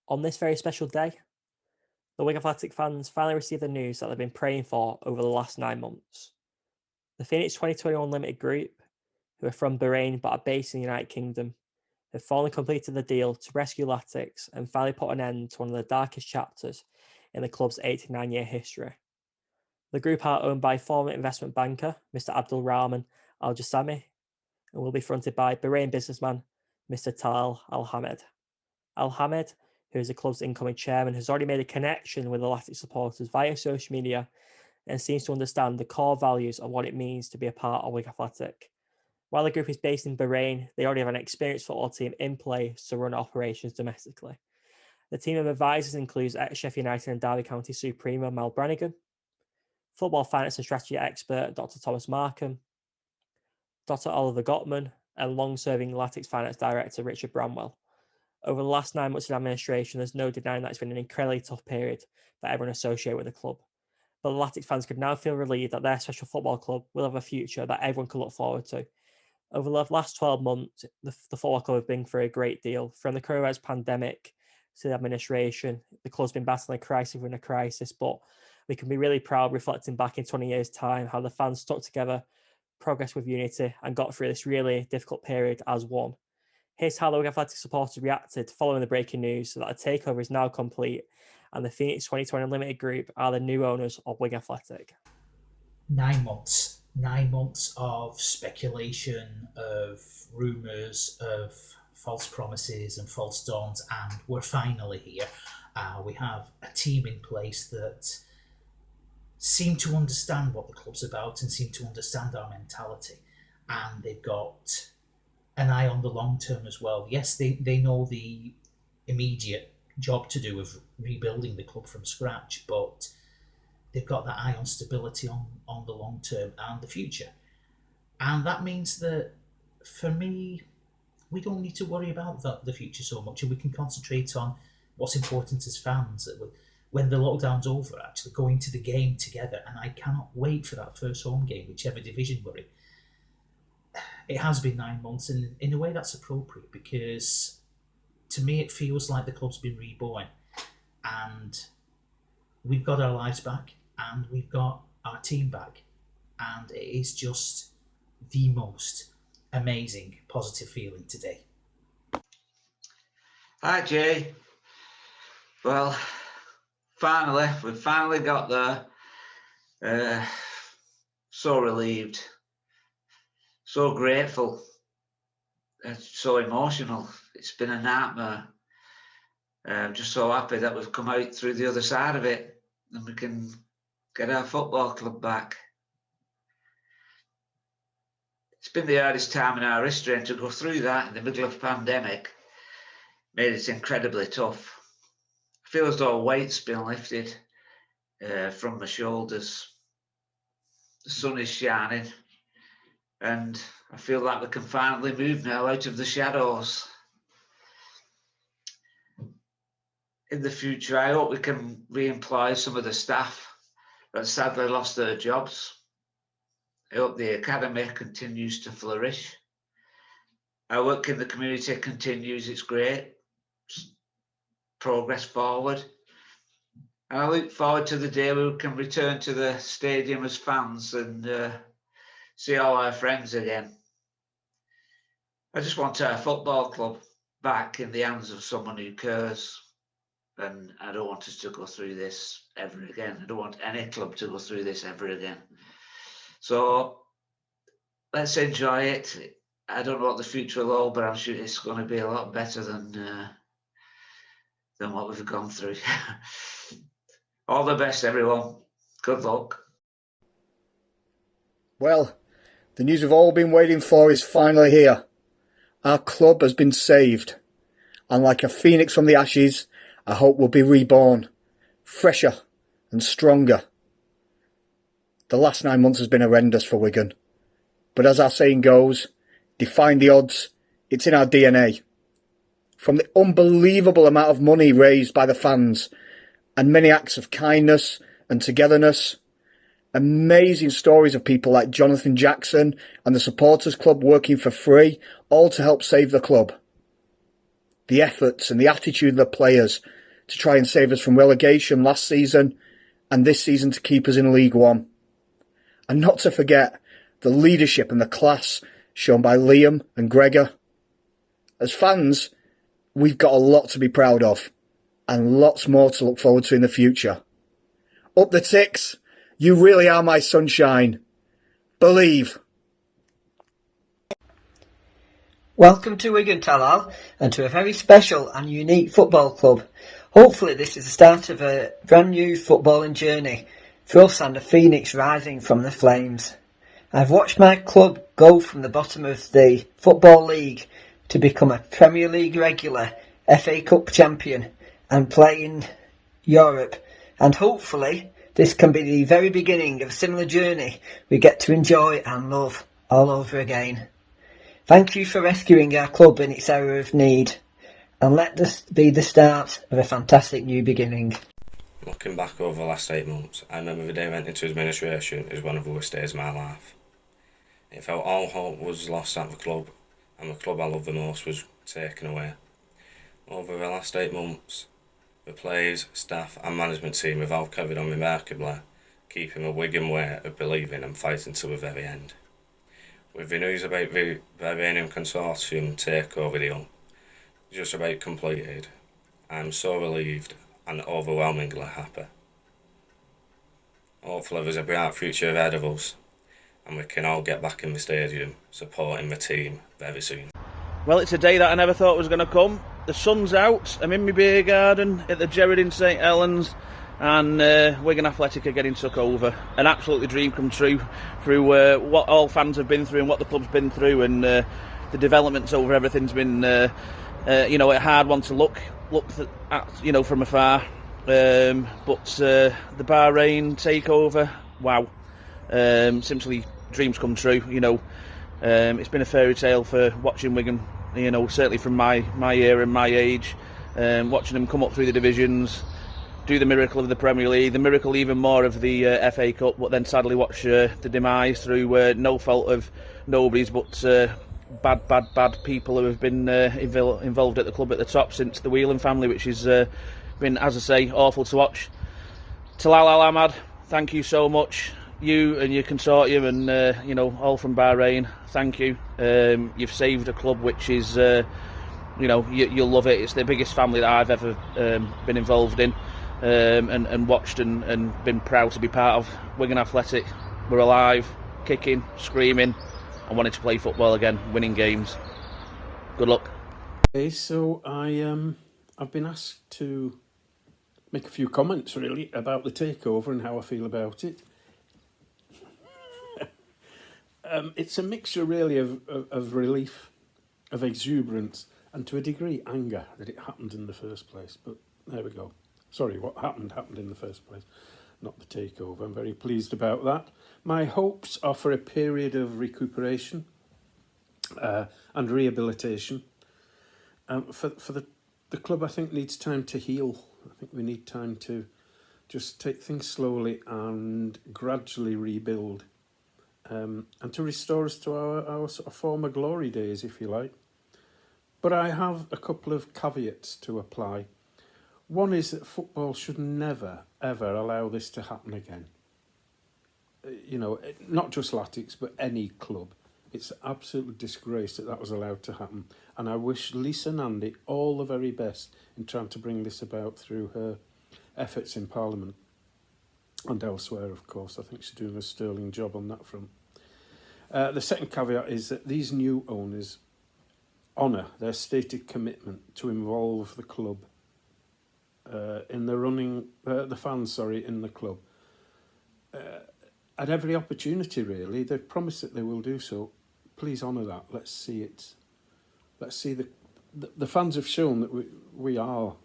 On this very special day, the Wigan Athletic fans finally received the news that they've been praying for over the last 9 months. The Phoenix 2021 Limited Group, who are from Bahrain but are based in the United Kingdom, have finally completed the deal to rescue Latics and finally put an end to one of the darkest chapters in the club's 89-year history. The group are owned by former investment banker Mr. Abrulrahman Al-Jasmi and will be fronted by Bahrain businessman Mr. Talal Al-Hammad. Al-Hammad, who is the club's incoming chairman, has already made a connection with the Latics supporters via social media and seems to understand the core values of what it means to be a part of Wigan Athletic. While the group is based in Bahrain, they already have an experienced football team in place to run operations domestically. The team of advisors includes ex-Sheffield United and Derby County Supremo Mal Brannigan, football finance and strategy expert Dr. Thomas Markham, Dr. Oliver Gottman, and long-serving Latics finance director Richard Bramwell. Over the last 9 months of administration, there's no denying that it's been an incredibly tough period for everyone associated with the club. But the Latics fans could now feel relieved that their special football club will have a future that everyone can look forward to. Over the last 12 months, the football club have been through a great deal. From the coronavirus pandemic to the administration, the club's been battling a crisis within a crisis, but we can be really proud reflecting back in 20 years' time how the fans stuck together, progressed with unity, and got through this really difficult period as one. Here's how the Wigan Athletic supporters reacted following the breaking news that a takeover is now complete and the Phoenix 2020 Limited Group are the new owners of Wigan Athletic. 9 months. 9 months of speculation, of rumours, of false promises and false dawns, and we're finally here. We have a team in place that seem to understand what the club's about and seem to understand our mentality. And they've got an eye on the long term as well. Yes, they know the immediate job to do of rebuilding the club from scratch, but they've got that eye on stability on the long term and the future. And that means that, for me, we don't need to worry about the future so much, and we can concentrate on what's important as fans. When the lockdown's over, actually going to the game together, and I cannot wait for that first home game, whichever division we're in. It has been 9 months, and in a way that's appropriate, because to me it feels like the club's been reborn, and we've got our lives back, and we've got our team back, and it is just the most amazing positive feeling today. Hi Jay. Well, we've finally got there. So relieved, so grateful, so emotional. It's been a nightmare. I'm just so happy that we've come out through the other side of it and we can get our football club back. It's been the hardest time in our history, and to go through that in the middle of a pandemic made it incredibly tough. I feel as though a weight's been lifted from my shoulders. The sun is shining, and I feel like we can finally move now out of the shadows. In the future, I hope we can re-employ some of the staff that sadly lost their jobs. I hope the academy continues to flourish. Our work in the community continues its great progress forward. And I look forward to the day we can return to the stadium as fans and see all our friends again. I just want our football club back in the hands of someone who cares. And I don't want us to go through this ever again. I don't want any club to go through this ever again. So let's enjoy it. I don't know what the future will hold, but I'm sure it's going to be a lot better than what we've gone through. All the best, everyone. Good luck. Well, the news we've all been waiting for is finally here. Our club has been saved. And like a phoenix from the ashes, I hope we'll be reborn, fresher and stronger. The last 9 months has been horrendous for Wigan. But as our saying goes, defying the odds, it's in our DNA. From the unbelievable amount of money raised by the fans and many acts of kindness and togetherness, amazing stories of people like Jonathan Jackson and the Supporters Club working for free, all to help save the club. The efforts and the attitude of the players to try and save us from relegation last season, and this season to keep us in League One. And not to forget the leadership and the class shown by Liam and Gregor. As fans, we've got a lot to be proud of, and lots more to look forward to in the future. Up the Ticks, you really are my sunshine. Believe. Welcome to Wigan, Talal, and to a very special and unique football club. Hopefully this is the start of a brand new footballing journey for us and a phoenix rising from the flames. I've watched my club go from the bottom of the Football League to become a Premier League regular, FA Cup champion and play in Europe, and hopefully this can be the very beginning of a similar journey we get to enjoy and love all over again. Thank you for rescuing our club in its hour of need, and let this be the start of a fantastic new beginning. Looking back over the last 8 months, I remember the day I went into administration as one of the worst days of my life. It felt all hope was lost at the club, and the club I love the most was taken away. Over the last 8 months, the players, staff and management team have all carried on remarkably, keeping a Wigan way of believing and fighting to the very end. With the news about the Bahraini consortium takeover deal just about completed, I'm so relieved and overwhelmingly happy. Hopefully there's a bright future ahead of us, and we can all get back in the stadium supporting the team very soon. Well, it's a day that I never thought was going to come. The sun's out, I'm in my beer garden at the Gerrard in St Helens, and Wigan Athletic are getting took over. An absolutely dream come true through what all fans have been through and what the club's been through, and the developments over everything's been a hard one to look at, from afar. But the Bahrain takeover, wow, simply dreams come true. It's been a fairy tale for watching Wigan, certainly from my era and my age, watching them come up through the divisions, do the miracle of the Premier League, the miracle even more of the FA Cup, but then sadly watch the demise through no fault of nobody's, but bad people who have been involved at the club at the top since the Whelan family, which has been, as I say, awful to watch. Talal Al-Hammad, thank you so much. You and your consortium and all from Bahrain, thank you. You've saved a club which is you'll love it. It's the biggest family that I've ever been involved in, and watched and been proud to be part of. Wigan Athletic, we're alive, kicking, screaming, and wanting to play football again, winning games. Good luck. Okay, so I've been asked to make a few comments really about the takeover and how I feel about it. It's a mixture really of relief, of exuberance, and to a degree anger that it happened in the first place. But there we go. Sorry, what happened in the first place, not the takeover. I'm very pleased about that. My hopes are for a period of recuperation and rehabilitation. For the club, I think, needs time to heal. I think we need time to just take things slowly and gradually rebuild. And to restore us to our sort of former glory days, if you like. But I have a couple of caveats to apply. One is that football should never, ever allow this to happen again. Not just Latics, but any club. It's an absolute disgrace that was allowed to happen. And I wish Lisa Nandy all the very best in trying to bring this about through her efforts in Parliament. And elsewhere, of course. I think she's doing a sterling job on that front. The second caveat is that these new owners honour their stated commitment to involve the club in the running, the fans, in the club. At every opportunity, really, they've promised that they will do so. Please honour that. Let's see it. Let's see the fans have shown that we are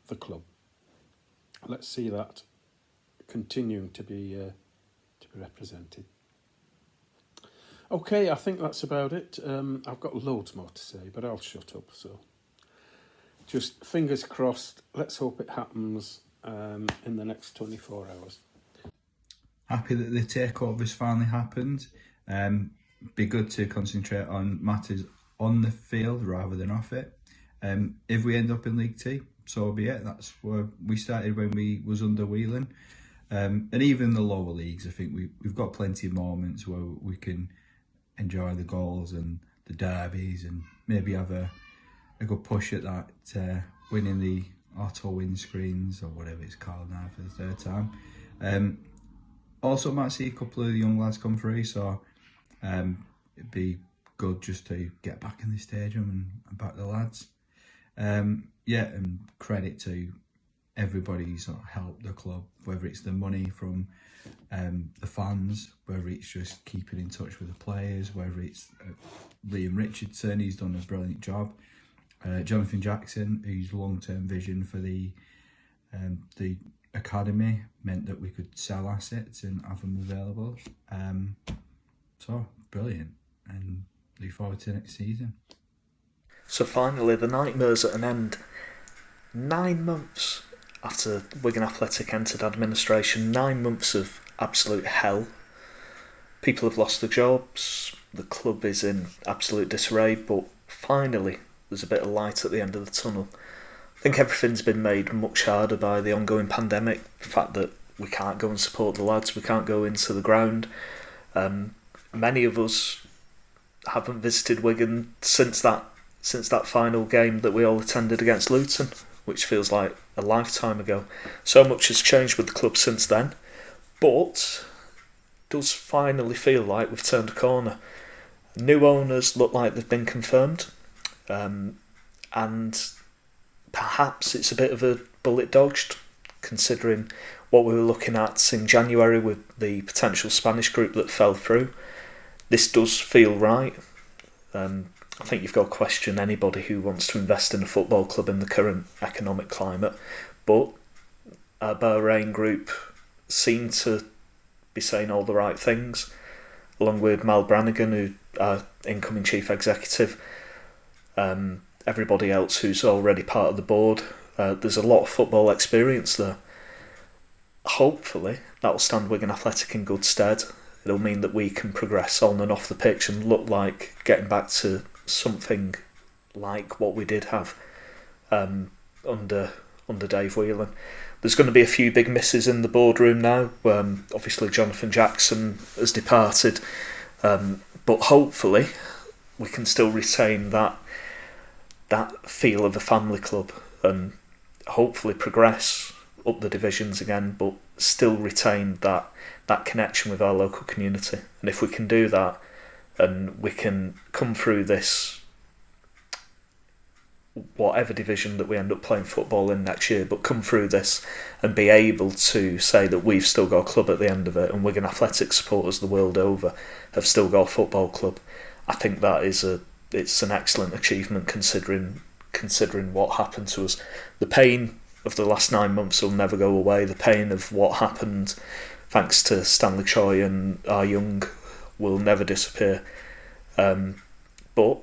the club. Let's see that continuing to be represented. Okay, I think that's about it. I've got loads more to say, but I'll shut up. So, just fingers crossed. Let's hope it happens in the next 24 hours. Happy that the takeover's finally happened. Be good to concentrate on matters on the field rather than off it. If we end up in League Two, so be it. That's where we started when we was under Whelan. And even the lower leagues, I think we've got plenty of moments where we can enjoy the goals and the derbies and maybe have a good push at that, winning the auto windscreens or whatever it's called now for the third time. Also might see a couple of the young lads come through, so it'd be good just to get back in the stadium and back the lads. Yeah, and credit to everybody who's sort of helped the club, whether it's the money from the fans, whether it's just keeping in touch with the players, whether it's Liam Richardson, he's done a brilliant job. Jonathan Jackson, whose long-term vision for the academy meant that we could sell assets and have them available. So brilliant, and look forward to next season. So finally, the nightmare's at an end. 9 months after Wigan Athletic entered administration, 9 months of absolute hell. People have lost their jobs, the club is in absolute disarray, but finally there's a bit of light at the end of the tunnel. I think everything's been made much harder by the ongoing pandemic, the fact that we can't go and support the lads, we can't go into the ground. Many of us haven't visited Wigan since that final game that we all attended against Luton, which feels like a lifetime ago. So much has changed with the club since then, but it does finally feel like we've turned a corner. New owners look like they've been confirmed, and perhaps it's a bit of a bullet dodged, considering what we were looking at in January with the potential Spanish group that fell through. This does feel right. I think you've got to question anybody who wants to invest in a football club in the current economic climate, but our Bahrain group seem to be saying all the right things, along with Mal Brannigan, who our incoming chief executive, everybody else who's already part of the board. There's a lot of football experience there. Hopefully that will stand Wigan Athletic in good stead. It'll mean that we can progress on and off the pitch and look like getting back to something like what we did have under Dave Whelan. There's going to be a few big misses in the boardroom now. Obviously Jonathan Jackson has departed, but hopefully we can still retain that feel of a family club and hopefully progress up the divisions again, but still retain that connection with our local community. And if we can do that, and we can come through this, whatever division that we end up playing football in next year, but come through this and be able to say that we've still got a club at the end of it, and Wigan Athletic supporters the world over have still got a football club, I think that it's an excellent achievement considering what happened to us. The pain of the last 9 months will never go away. The pain of what happened thanks to Stanley Choi and our young will never disappear. But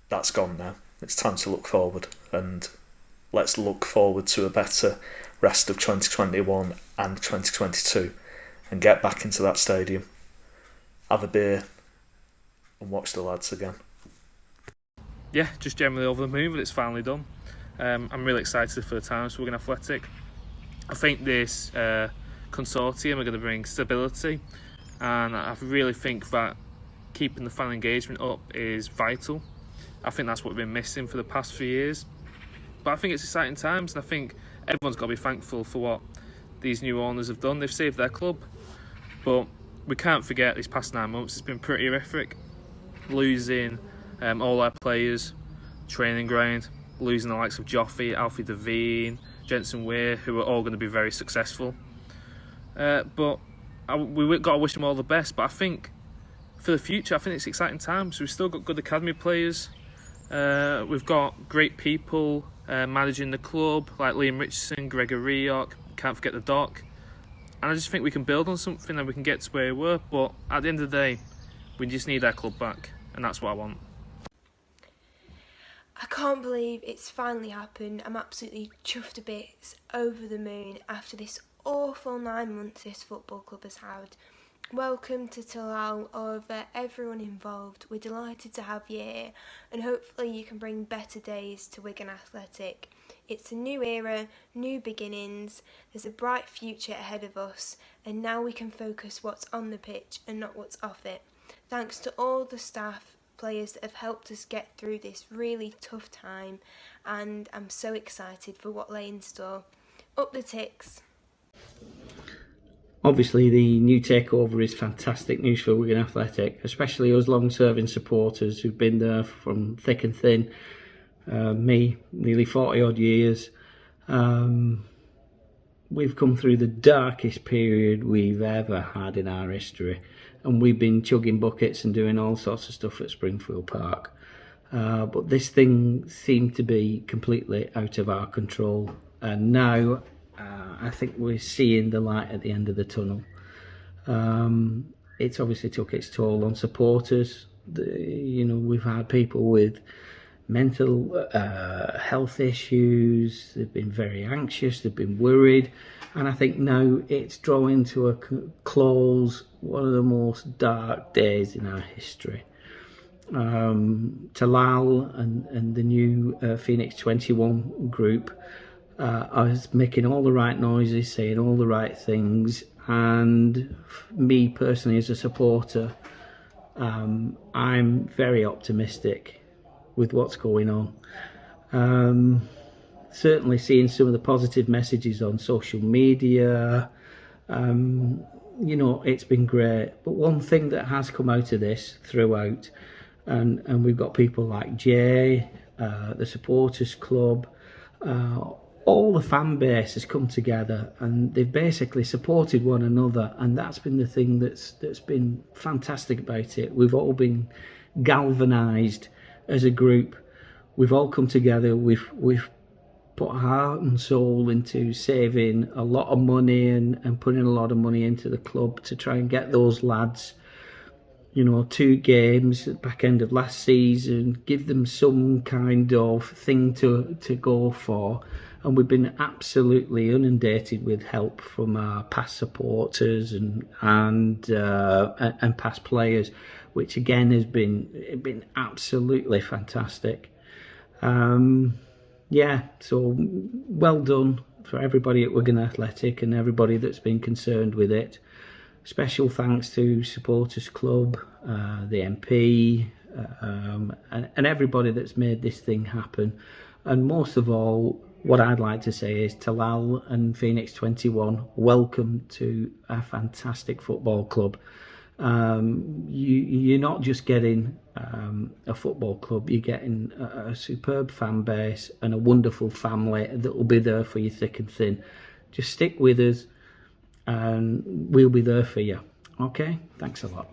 that's gone now. It's time to look forward, and let's look forward to a better rest of 2021 and 2022 and get back into that stadium, have a beer and watch the lads again. Yeah, just generally over the moon that it's finally done. I'm really excited for the times for Wigan Athletic. I think this consortium are going to bring stability, and I really think that keeping the fan engagement up is vital. I think that's what we've been missing for the past few years. But I think it's exciting times, and I think everyone's got to be thankful for what these new owners have done. They've saved their club, but we can't forget these past 9 months. It's been pretty horrific. Losing all our players, training ground, losing the likes of Joffy, Alfie Devine, Jensen Weir, who are all going to be very successful. But we've got to wish them all the best. But I think for the future, I think it's exciting times. We've still got good academy players. We've got great people managing the club, like Liam Richardson, Gregor Rioch, can't forget the Doc. And I just think we can build on something and we can get to where we were. But at the end of the day, we just need our club back, and that's what I want. I can't believe it's finally happened. I'm absolutely chuffed to bits, over the moon after this awful 9 months this football club has had. Welcome to Talal, over everyone involved. We're delighted to have you here, and hopefully you can bring better days to Wigan Athletic. It's a new era, new beginnings, there's a bright future ahead of us, and now we can focus what's on the pitch and not what's off it. Thanks to all the staff, players that have helped us get through this really tough time, and I'm so excited for what lay in store. Up the Ticks! Obviously, the new takeover is fantastic news for Wigan Athletic, especially us long-serving supporters who've been there from thick and thin. Me, nearly 40 odd years. We've come through the darkest period we've ever had in our history, and we've been chugging buckets and doing all sorts of stuff at Springfield Park. But this thing seemed to be completely out of our control, and now I think we're seeing the light at the end of the tunnel. It's obviously took its toll on supporters. We've had people with mental health issues. They've been very anxious, they've been worried, and I think now it's drawing to a close one of the most dark days in our history. Talal and the new Phoenix 21 group are making all the right noises, saying all the right things, and me personally as a supporter, I'm very optimistic with what's going on. Certainly seeing some of the positive messages on social media, it's been great. But one thing that has come out of this throughout, and we've got people like Jay, the supporters club, all the fan base has come together and they've basically supported one another, and that's been the thing that's been fantastic about it. We've all been galvanised as a group. We've all come together. We've put heart and soul into saving a lot of money and putting a lot of money into the club to try and get those lads, 2 games at the back end of last season, give them some kind of thing to go for. And we've been absolutely inundated with help from our past supporters and past players, which again has been absolutely fantastic. So well done for everybody at Wigan Athletic and everybody that's been concerned with it. Special thanks to Supporters Club, the MP, and everybody that's made this thing happen. And most of all, what I'd like to say is Talal and Phoenix 21, welcome to a fantastic football club. You're not just getting a football club, you're getting a superb fan base and a wonderful family that will be there for you thick and thin. Just stick with us and we'll be there for you. Okay, thanks a lot.